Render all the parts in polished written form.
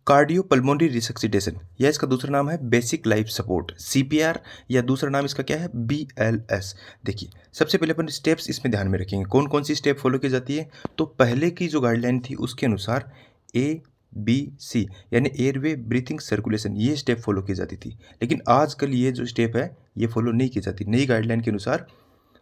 Cardiopulmonary resuscitation या इसका दूसरा नाम है बेसिक लाइफ सपोर्ट, सीपीआर, या दूसरा नाम इसका क्या है, बीएलएस। देखिए सबसे पहले अपन स्टेप्स इसमें ध्यान में रखेंगे, कौन कौन सी स्टेप फॉलो की जाती है। तो पहले की जो गाइडलाइन थी उसके अनुसार ABC यानी एयरवे ब्रीथिंग सर्कुलेशन, ये स्टेप फॉलो की जाती थी। लेकिन आजकल ये जो स्टेप है ये फॉलो नहीं की जाती। नई गाइडलाइन के अनुसार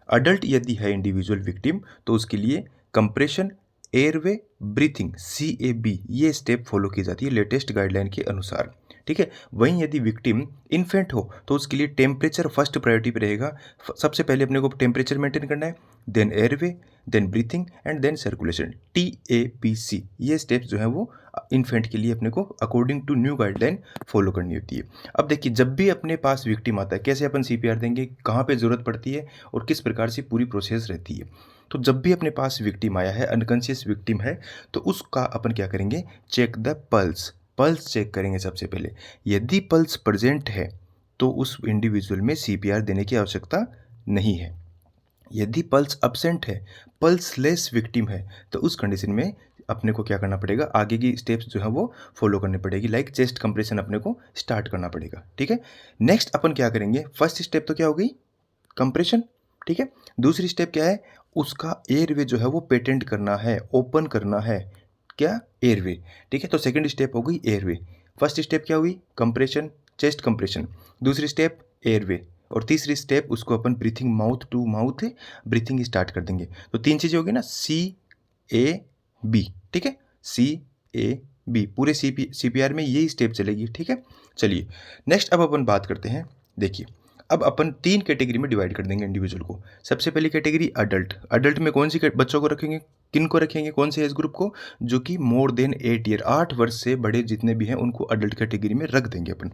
अडल्ट यदि है इंडिविजुअल विक्टिम तो उसके लिए कंप्रेशन, एयरवे, ब्रीथिंग, CAB, ये स्टेप फॉलो की जाती है लेटेस्ट गाइडलाइन के अनुसार। ठीक है। वहीं यदि विक्टिम इन्फेंट हो तो उसके लिए टेम्परेचर फर्स्ट प्रायोरिटी पे रहेगा। सबसे पहले अपने को टेम्परेचर मेंटेन करना है, then airway, then breathing and then circulation, TAPC। ये स्टेप्स जो है वो इन्फेंट के लिए अपने को according to new guideline follow करनी होती है। अब देखिए जब भी अपने पास विक्टिम आता है कैसे अपन CPR देंगे, कहाँ पे ज़रूरत पड़ती है और किस प्रकार से पूरी प्रोसेस रहती है। तो जब भी अपने पास विक्टिम आया है, अनकॉन्शियस विक्टिम है, तो उसका अपन क्या करेंगे, check the pulse. Pulse check करेंगे सबसे पहले। यदि पल्स प्रेजेंट है तो उस इंडिविजुअल में CPR देने की आवश्यकता नहीं है। यदि पल्स अब्सेंट है, पल्स लेस विक्टिम है, तो उस कंडीशन में अपने को क्या करना पड़ेगा, आगे की स्टेप्स जो है वो फॉलो करनी पड़ेगी। लाइक चेस्ट कंप्रेशन अपने को स्टार्ट करना पड़ेगा। ठीक है। नेक्स्ट अपन क्या करेंगे, फर्स्ट स्टेप तो क्या हो गई, कंप्रेशन। ठीक है। दूसरी स्टेप क्या है, उसका एयरवे जो है वो पेटेंट करना है, ओपन करना है, क्या, एयरवे। ठीक है। तो सेकंड स्टेप हो गई एयरवे। फर्स्ट स्टेप क्या हुई, कंप्रेशन, चेस्ट कंप्रेशन। दूसरी स्टेप एयरवे, और तीसरी स्टेप उसको अपन breathing, mouth to mouth breathing start कर देंगे। तो तीन चीज़ें होगी ना, CAB। ठीक है, CAB पूरे CPR में यही स्टेप चलेगी। ठीक है। चलिए नेक्स्ट अब अपन बात करते हैं। देखिए अब अपन तीन कैटेगरी में डिवाइड कर देंगे इंडिविजुअल को। सबसे पहली कैटेगरी अडल्ट। अडल्ट में कौन सी बच्चों को रखेंगे, किन को रखेंगे, कौन से एज ग्रुप को, जो कि मोर देन 8 ईयर, 8 वर्ष से बड़े जितने भी हैं उनको अडल्ट कैटेगरी में रख देंगे अपन।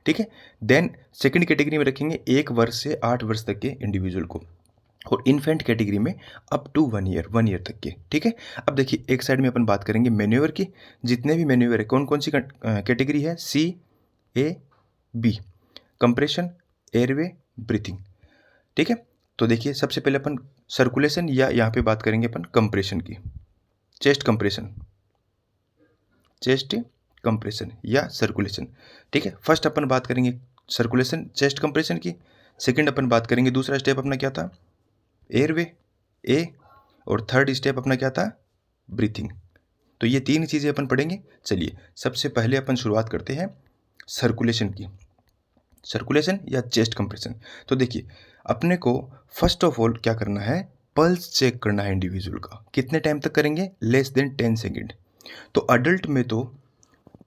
ठीक है। देन सेकंड कैटेगरी में रखेंगे 1 वर्ष से 8 वर्ष तक के इंडिविजुअल को, और इन्फेंट कैटेगरी में अप टू 1 ईयर, 1 ईयर तक के। ठीक है। अब देखिए एक साइड में अपन बात करेंगे मैन्यूवर की। जितने भी मैन्यूवर है कौन कौन सी कैटेगरी है, CAB, कंप्रेशन, एयरवे, ब्रीथिंग। ठीक है। तो देखिए सबसे पहले अपन सर्कुलेशन या यहाँ पे बात करेंगे अपन कंप्रेशन की, चेस्ट कंप्रेशन, चेस्ट कंप्रेशन या सर्कुलेशन। ठीक है। फर्स्ट अपन बात करेंगे सर्कुलेशन, चेस्ट कंप्रेशन की। सेकंड अपन बात करेंगे, दूसरा स्टेप अपना क्या था, एयरवे, ए, और थर्ड स्टेप अपना क्या था, ब्रीथिंग। तो ये तीन चीज़ें अपन पढ़ेंगे। चलिए सबसे पहले अपन शुरुआत करते हैं सर्कुलेशन की, सर्कुलेशन या चेस्ट कंप्रेशन। तो देखिए अपने को फर्स्ट ऑफ ऑल क्या करना है, पल्स चेक करना है इंडिविजुअल का। कितने टाइम तक करेंगे, लेस देन 10 सेकेंड। तो अडल्ट में तो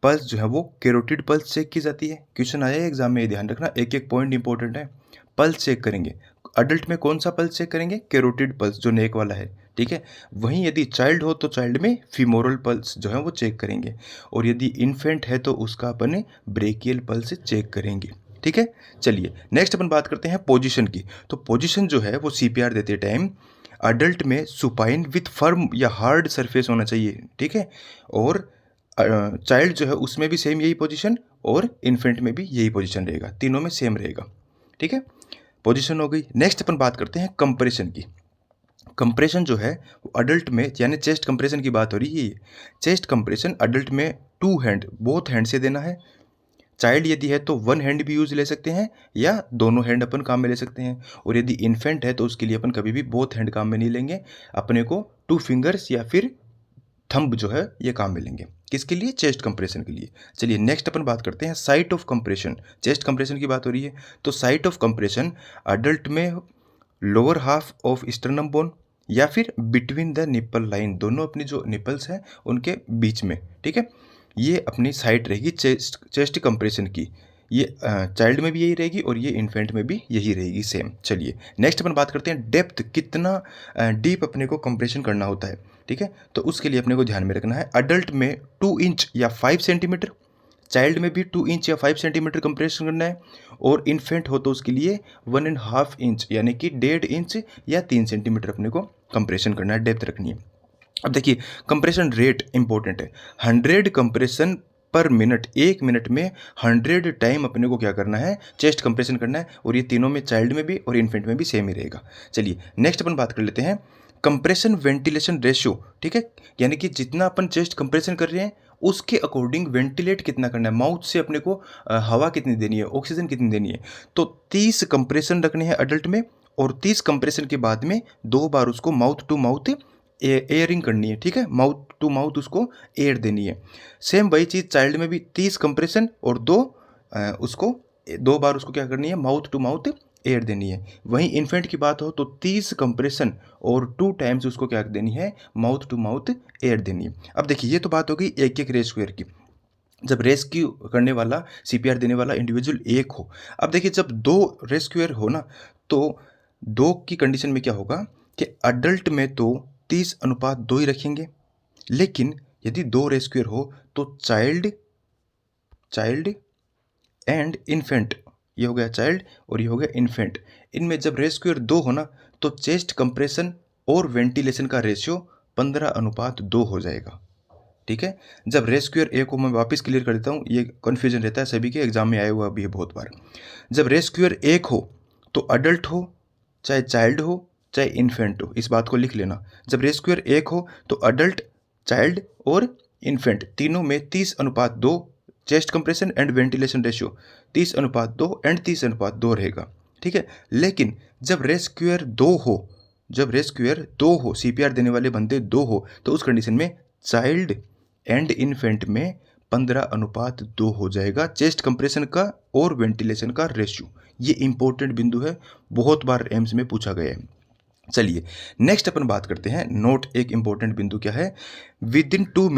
पल्स जो है वो कैरोटिड पल्स चेक की जाती है। क्वेश्चन आया है एग्जाम में, ये ध्यान रखना, एक एक पॉइंट इंपॉर्टेंट है। पल्स चेक करेंगे अडल्ट में, कौन सा पल्स चेक करेंगे, कैरोटिड पल्स जो नेक वाला है। ठीक है। वहीं यदि चाइल्ड हो तो चाइल्ड में फीमोरल पल्स जो है वो चेक करेंगे, और यदि इन्फेंट है तो उसका अपन ब्रेकियल पल्स चेक करेंगे। ठीक है। चलिए नेक्स्ट अपन बात करते हैं पोजीशन की। तो पोजीशन जो है वो CPR देते टाइम अडल्ट में सुपाइन विथ फर्म या हार्ड सरफेस होना चाहिए। ठीक है। और चाइल्ड जो है उसमें भी सेम यही पोजीशन, और इन्फेंट में भी यही पोजीशन रहेगा, तीनों में सेम रहेगा। ठीक है। पोजीशन हो गई। नेक्स्ट अपन बात करते हैं कंप्रेशन की। कंप्रेशन जो है वो अडल्ट में, यानी चेस्ट कंप्रेशन की बात हो रही है। चेस्ट कंप्रेशन अडल्ट में 2 हैंड, बोथ हैंड से देना है। चाइल्ड यदि है तो 1 हैंड भी यूज ले सकते हैं, या दोनों हैंड अपन काम में ले सकते हैं। और यदि इन्फेंट है तो उसके लिए अपन कभी भी बोथ हैंड काम में नहीं लेंगे, अपने को 2 फिंगर्स या फिर थंब जो है ये काम में लेंगे। किसके लिए, चेस्ट कंप्रेशन के लिए। चलिए नेक्स्ट अपन बात करते हैं site of compression. Chest compression की बात हो रही है तो साइट ऑफ कंप्रेशन अडल्ट में lower half of sternum bone या फिर बिटवीन द निप्पल लाइन, दोनों अपनी जो निपल्स हैं उनके बीच में। ठीक है। ये अपनी साइट रहेगी चेस्ट कंप्रेशन की। ये चाइल्ड में भी यही रहेगी और ये इन्फेंट में भी यही रहेगी सेम। चलिए नेक्स्ट अपन बात करते हैं डेप्थ, कितना डीप अपने को कंप्रेशन करना होता है। ठीक है। तो उसके लिए अपने को ध्यान में रखना है, अडल्ट में 2 इंच या 5 सेंटीमीटर, चाइल्ड में भी 2 इंच या 5 सेंटीमीटर कंप्रेशन करना है, और इन्फेंट हो तो उसके लिए 1.5 इंच यानी कि 1.5 इंच या 3 सेंटीमीटर अपने को कंप्रेशन करना है, डेप्थ रखनी है। अब देखिए कंप्रेशन रेट इंपॉर्टेंट है। 100 कंप्रेशन पर मिनट, 1 मिनट में 100 टाइम अपने को क्या करना है, चेस्ट कंप्रेशन करना है, और ये तीनों में, चाइल्ड में भी और इन्फेंट में भी सेम ही रहेगा। चलिए नेक्स्ट अपन बात कर लेते हैं कंप्रेशन वेंटिलेशन रेशियो। ठीक है। यानी कि जितना अपन चेस्ट कंप्रेशन कर रहे हैं उसके अकॉर्डिंग वेंटिलेट कितना करना है, माउथ से अपने को हवा कितनी देनी है, ऑक्सीजन कितनी देनी है। तो 30 कंप्रेशन रखने हैं अडल्ट में, और 30 कंप्रेशन के बाद में 2 बार उसको माउथ टू माउथ एयरिंग करनी है, ठीक है, माउथ टू माउथ उसको एयर देनी है। सेम वही चीज़ चाइल्ड में भी 30 कंप्रेशन और उसको 2 बार उसको क्या करनी है, माउथ टू माउथ एयर देनी है। वहीं इन्फेंट की बात हो तो 30 कंप्रेशन और 2 टाइम्स उसको क्या देनी है, माउथ टू माउथ एयर देनी है। अब देखिए ये तो बात हो गई एक रेस्क्यूअर की, जब रेस्क्यू करने वाला सीपीआर देने वाला इंडिविजुअल एक हो। अब देखिए जब 2 रेस्क्यूअर हो ना, तो 2 की कंडीशन में क्या होगा कि अडल्ट में तो 30:2 ही रखेंगे, लेकिन यदि 2 रेस्क्यूअर हो तो चाइल्ड एंड इन्फेंट, ये हो गया चाइल्ड और ये हो गया इन्फेंट, इनमें जब रेस्क्यूअर 2 हो ना तो चेस्ट कंप्रेशन और वेंटिलेशन का रेशियो 15:2 हो जाएगा, ठीक है। जब रेस्क्यूअर ए को मैं वापस क्लियर कर देता हूँ, ये कन्फ्यूजन रहता है सभी के, एग्जाम में आया हुआ भी है बहुत बार। जब रेस्क्यूअर एक हो तो अडल्ट हो, चाहे चाइल्ड हो, चाहे इन्फेंट हो, इस बात को लिख लेना। जब रेस्क्यूअर एक हो तो अडल्ट, चाइल्ड और इन्फेंट तीनों में 30:2 chest compression and ventilation ratio 30:2 and 30:2 रहेगा, ठीक है। लेकिन जब रेस्क्यूअर 2 हो, सीपीआर देने वाले बंदे 2 हो, तो उस कंडीशन में चाइल्ड एंड इन्फेंट में 15:2 हो जाएगा चेस्ट कंप्रेशन का और वेंटिलेशन का रेशियो। ये इंपॉर्टेंट बिंदु है, बहुत बार एम्स में पूछा गया है। चलिए नेक्स्ट अपन बात करते हैं, नोट एक इंपॉर्टेंट बिंदु क्या है, विद इन 2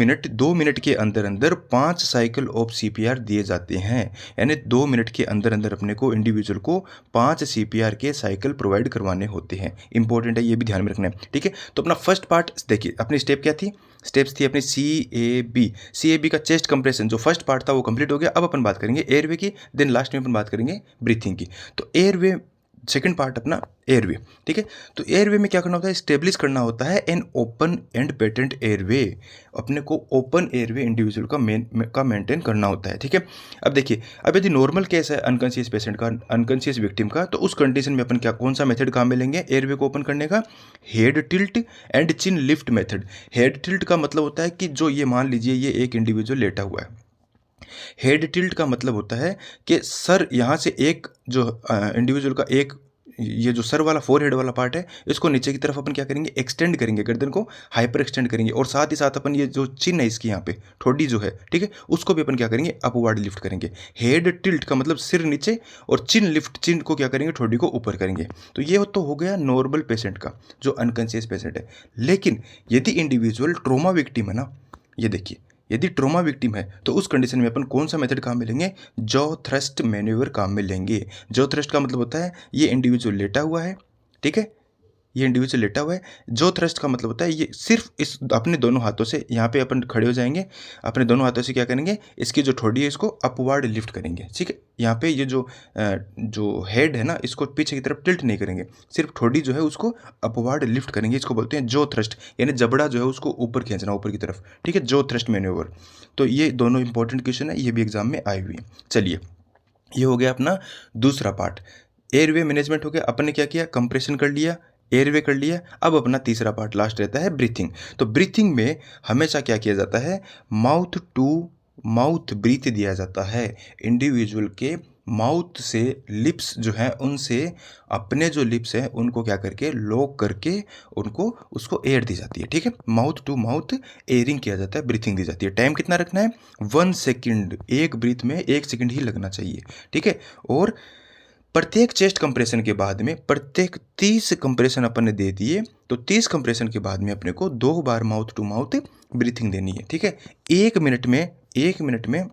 मिनट के अंदर अंदर 5 साइकिल ऑफ सीपीआर दिए जाते हैं। यानी 2 मिनट के अंदर अंदर अपने को इंडिविजुअल को 5 सीपीआर के साइकिल प्रोवाइड करवाने होते हैं। इंपॉर्टेंट है, ये भी ध्यान में रखना है, ठीक है। तो अपना फर्स्ट पार्ट देखिए, अपनी स्टेप क्या थी, स्टेप्स थी अपनी सी ए बी का चेस्ट कंप्रेशन, जो फर्स्ट पार्ट था वो कंप्लीट हो गया। अब अपन बात करेंगे एयरवे की, देन लास्ट में अपन बात करेंगे ब्रीथिंग की। तो एयरवे सेकंड पार्ट अपना एयरवे, ठीक है। तो एयरवे में क्या करना होता है, स्टेब्लिश करना होता है an open and patent airway. अपने को ओपन एयरवे इंडिविजुअल का मेंटेन करना होता है, ठीक है। अब देखिए, अब यदि नॉर्मल केस है अनकॉन्शियस पेशेंट का, अनकॉन्शियस विक्टिम का, तो उस कंडीशन में अपन क्या, कौन सा मेथड काम में लेंगे एयरवे को ओपन करने का, head tilt and chin lift method. Head tilt का मतलब होता है कि जो ये मान लीजिए ये एक इंडिविजुअल लेटा हुआ है, हेड टिल्ट का मतलब होता है कि सर यहाँ से एक जो इंडिविजुअल का एक ये जो सर वाला फोर हेड वाला पार्ट है, इसको नीचे की तरफ अपन क्या करेंगे, एक्सटेंड करेंगे, गर्दन को हाइपर एक्सटेंड करेंगे, और साथ ही साथ अपन ये जो चिन है इसकी यहाँ पे ठोडी जो है, ठीक है, उसको भी अपन क्या करेंगे, अपवर्ड लिफ्ट करेंगे। हेड टिल्ट का मतलब सिर नीचे, और चिन लिफ्ट, चिन को क्या करेंगे, ठोडी को ऊपर करेंगे। तो ये तो हो गया नॉर्मल पेशेंट का जो अनकॉन्शियस पेशेंट है। लेकिन यदि इंडिविजुअल ट्रोमा विक्टिम है ना, ये देखिए, यदि ट्रोमा विक्टिम है तो उस कंडीशन में अपन कौन सा मेथड काम में लेंगे, जॉ थ्रस्ट मैन्यूवर काम में लेंगे। जॉ थ्रस्ट का मतलब होता है ये इंडिविजुअल लेटा हुआ है, ठीक है, ये इंडिविजुअल लेटा हुआ है। जो थ्रस्ट का मतलब होता है ये सिर्फ इस अपने दोनों हाथों से, यहाँ पे अपन खड़े हो जाएंगे, अपने दोनों हाथों से क्या करेंगे, इसकी जो ठोडी है इसको अपवर्ड लिफ्ट करेंगे, ठीक है। यहाँ पे ये जो हेड है ना, इसको पीछे की तरफ टिल्ट नहीं करेंगे, सिर्फ ठोडी जो है उसको अपवर्ड लिफ्ट करेंगे। इसको बोलते हैं जो थ्रस्ट, यानी जबड़ा जो है उसको ऊपर खींचना, ऊपर की तरफ, ठीक है, जो थ्रस्ट मैन्यूवर। तो ये दोनों इंपॉर्टेंट क्वेश्चन है, ये भी एग्जाम में आई हुई है। चलिए, ये हो गया अपना दूसरा पार्ट, एयरवे मैनेजमेंट हो गया। अपन ने क्या किया, कंप्रेशन कर लिया, एयरवे कर लिया। अब अपना तीसरा पार्ट लास्ट रहता है ब्रीथिंग। तो ब्रीथिंग में हमेशा क्या किया जाता है, माउथ टू माउथ ब्रीथ दिया जाता है। इंडिविजुअल के माउथ से लिप्स जो हैं उनसे अपने जो लिप्स हैं उनको क्या करके लॉक करके उनको उसको एयर दी जाती है, ठीक है। माउथ टू माउथ एयरिंग किया जाता है, ब्रीथिंग दी जाती है। टाइम कितना रखना है, 1 सेकेंड, एक ब्रीथ में 1 सेकेंड ही लगना चाहिए, ठीक है। और प्रत्येक चेस्ट कंप्रेशन के बाद में, प्रत्येक 30 कंप्रेशन अपन ने दे दिए, तो 30 कंप्रेशन के बाद में अपने को 2 बार माउथ टू माउथ ब्रीथिंग देनी है, ठीक है। 1 मिनट में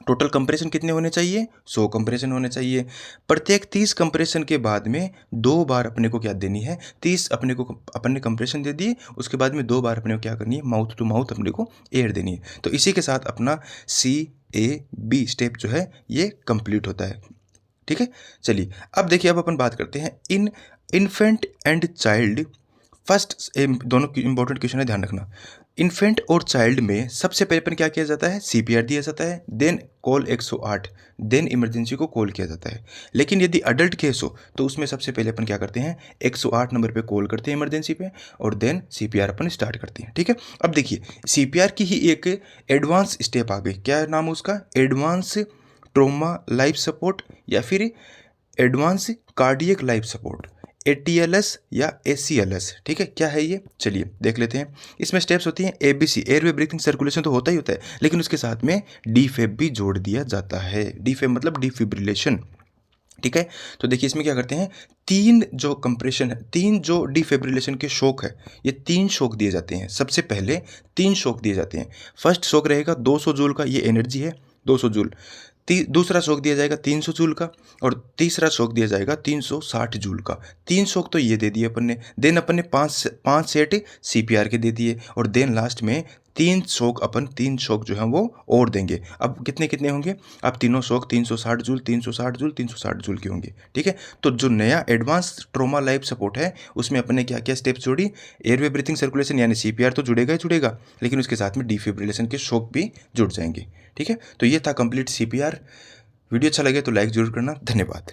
टोटल कंप्रेशन कितने होने चाहिए, 100 कंप्रेशन होने चाहिए। प्रत्येक 30 कंप्रेशन के बाद में 2 बार अपने को क्या देनी है, 30 अपन ने कंप्रेशन दे दिए, उसके बाद में 2 बार अपने को क्या करनी है, माउथ टू माउथ अपने को एयर देनी है। तो इसी के साथ अपना CAB स्टेप जो है ये कंप्लीट होता है, ठीक है। चलिए अब देखिए, अब अपन बात करते हैं इन्फेंट एंड चाइल्ड। फर्स्ट दोनों इंपॉर्टेंट क्वेश्चन है, ध्यान रखना। इन्फेंट और चाइल्ड में सबसे पहले अपन क्या किया जाता है, CPR दिया जाता है। देन कॉल 108, देन इमरजेंसी को कॉल किया जाता है। लेकिन यदि अडल्ट केस हो तो उसमें सबसे पहले अपन क्या करते हैं, 108 नंबर पे कॉल करते हैं इमरजेंसी पे, और देन सीपीआर अपन स्टार्ट करते हैं। ठीक है, अब देखिए सीपीआर की ही एक एडवांस स्टेप आ गई, क्या नाम है उसका, एडवांस ट्रोमा लाइफ सपोर्ट या फिर advance cardiac life support, ATLS या ACLS। ठीक है, क्या है ये, चलिए देख लेते हैं। इसमें स्टेप्स होती हैं ABC, एयरवे ब्रीथिंग सर्कुलेशन तो होता ही होता है, लेकिन उसके साथ में डीफेब भी जोड़ दिया जाता है। डीफेब मतलब डिफिब्रिलेशन। ठीक है, तो देखिए इसमें क्या करते हैं, तीन जो कंप्रेशन है, तीन जो डिफिब्रिलेशन के शॉक है, ये तीन शॉक दिए जाते हैं। सबसे पहले तीन शॉक दिए जाते हैं। फर्स्ट शॉक रहेगा 200 जूल का, ये एनर्जी है 200 जूल। दूसरा शॉक दिया जाएगा 300 जूल का, और तीसरा शॉक दिया जाएगा 360 जूल का। तीन शॉक तो ये दे दिए अपन ने, देन अपन ने पाँच सेट सीपीआर के दे दिए, और देन लास्ट में तीन शॉक जो हैं वो और देंगे। अब कितने कितने होंगे, अब तीनों शॉक 360 जूल 360 जूल 360 जूल के होंगे। ठीक है, तो जो नया एडवांस ट्रोमा लाइफ सपोर्ट है उसमें अपन ने क्या क्या स्टेप्स जोड़ी, एयरवे ब्रीथिंग सर्कुलेशन यानी सीपीआर तो जुड़ेगा ही जुड़ेगा, लेकिन उसके साथ में डिफिब्रिलेशन के शॉक भी जुड़ जाएंगे। ठीक है, तो ये था कंप्लीट सीपीआर। वीडियो अच्छा लगे तो लाइक जरूर करना। धन्यवाद।